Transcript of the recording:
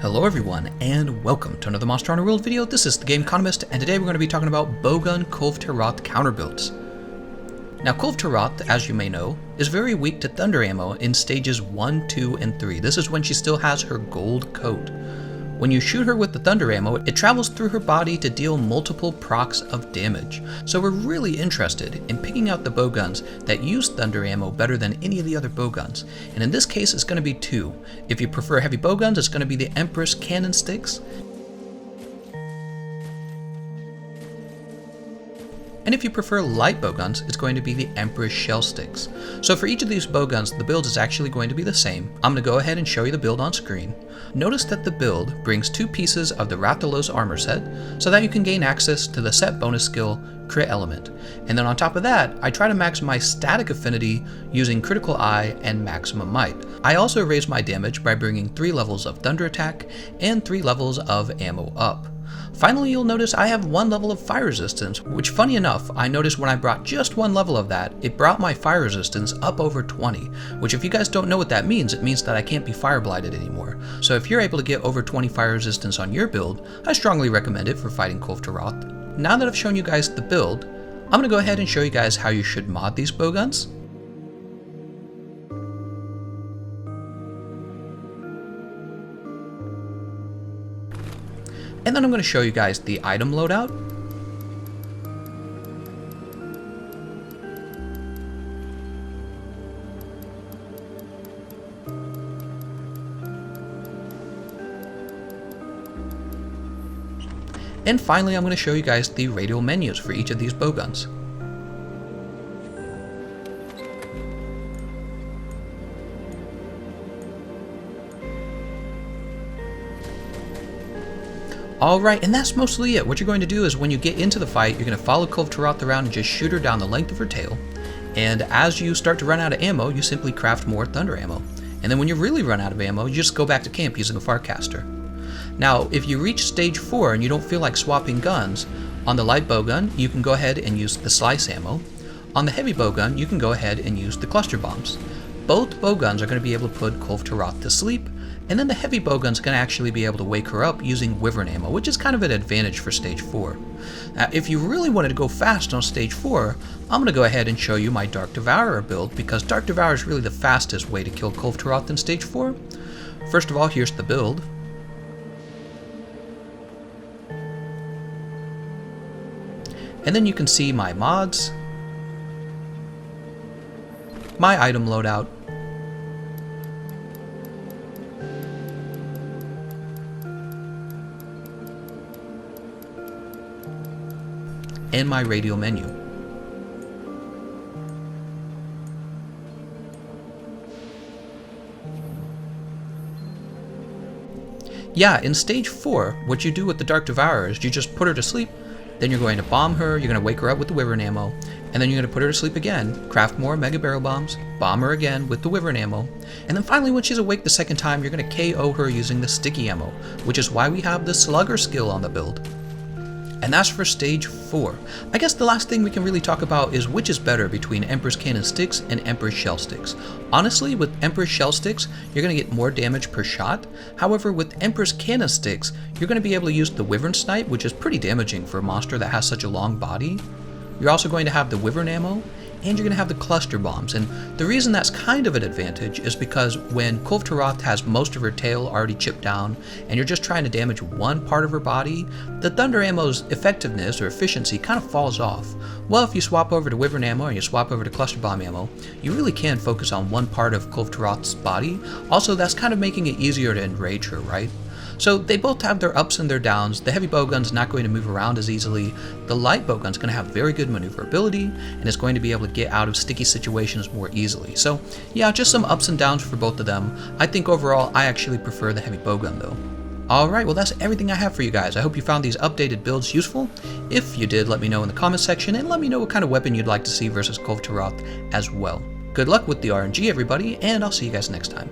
Hello everyone, and welcome to another Monster Hunter World video. This is Thegameconomist, and today we're going to be talking about Bowgun Kulve Taroth counter builds. Now Kulve Taroth, as you may know, is very weak to thunder ammo in stages 1, 2, and 3. This is when she still has her gold coat. When you shoot her with the thunder ammo, it travels through her body to deal multiple procs of damage. So we're really interested in picking out the bowguns that use thunder ammo better than any of the other bowguns. And in this case, it's going to be two. If you prefer heavy bowguns, it's going to be the Empress Cannon Styx. And if you prefer light bowguns, it's going to be the Empress Shell Styx. So for each of these bowguns, the build is actually going to be the same. I'm going to go ahead and show you the build on screen. Notice that the build brings two pieces of the Rathalos armor set, so that you can gain access to the set bonus skill, Crit Element. And then on top of that, I try to max my static affinity using Critical Eye and Maximum Might. I also raise my damage by bringing 3 levels of Thunder Attack and 3 levels of Ammo up. Finally, you'll notice I have 1 level of fire resistance, which funny enough, I noticed when I brought just 1 level of that, it brought my fire resistance up over 20, which if you guys don't know what that means, it means that I can't be fire blighted anymore. So if you're able to get over 20 fire resistance on your build, I strongly recommend it for fighting Kulve Taroth. Now that I've shown you guys the build, I'm going to go ahead and show you guys how you should mod these bowguns. And then I'm going to show you guys the item loadout. And finally, I'm going to show you guys the radial menus for each of these bowguns. Alright, and that's mostly it. What you're going to do is when you get into the fight, you're going to follow Kulve Taroth around and just shoot her down the length of her tail. And as you start to run out of ammo, you simply craft more thunder ammo. And then when you really run out of ammo, you just go back to camp using a Farcaster. Now, if you reach stage 4 and you don't feel like swapping guns, on the light bowgun, you can go ahead and use the slice ammo. On the heavy bowgun, you can go ahead and use the cluster bombs. Both bowguns are going to be able to put Kulve Taroth to sleep, and then the heavy bowgun's going to actually be able to wake her up using wyvern ammo, which is kind of an advantage for stage 4. Now, if you really wanted to go fast on stage 4, I'm going to go ahead and show you my Dark Devourer build, because Dark Devourer is really the fastest way to kill Kulve Taroth in stage 4. First of all, here's the build. And then you can see my mods, my item loadout, and my radial menu. Yeah, in stage 4, what you do with the Dark Devourer is you just put her to sleep, then you're going to bomb her, you're going to wake her up with the wyvern ammo, and then you're going to put her to sleep again, craft more mega barrel bombs, bomb her again with the wyvern ammo, and then finally when she's awake the second time, you're going to KO her using the sticky ammo, which is why we have the slugger skill on the build. And that's for stage 4. I guess the last thing we can really talk about is which is better between Empress Cannon Styx and Empress Shell Styx. Honestly, with Empress Shell Styx, you're going to get more damage per shot. However, with Empress Cannon Styx, you're going to be able to use the Wyvern Snipe, which is pretty damaging for a monster that has such a long body. You're also going to have the Wyvern ammo, and you're going to have the cluster bombs. And the reason that's kind of an advantage is because when Kulve Taroth has most of her tail already chipped down and you're just trying to damage one part of her body, the thunder ammo's effectiveness or efficiency kind of falls off. Well, if you swap over to wyvern ammo or you swap over to cluster bomb ammo, you really can focus on one part of Kulve Taroth's body. Also, that's kind of making it easier to enrage her, right? So they both have their ups and their downs. The heavy bowgun's not going to move around as easily. The light bowgun's going to have very good maneuverability and is going to be able to get out of sticky situations more easily. So yeah, just some ups and downs for both of them. I think overall I actually prefer the heavy bowgun though. Alright, well that's everything I have for you guys. I hope you found these updated builds useful. If you did, let me know in the comments section and let me know what kind of weapon you'd like to see versus Kulve Taroth as well. Good luck with the RNG everybody, and I'll see you guys next time.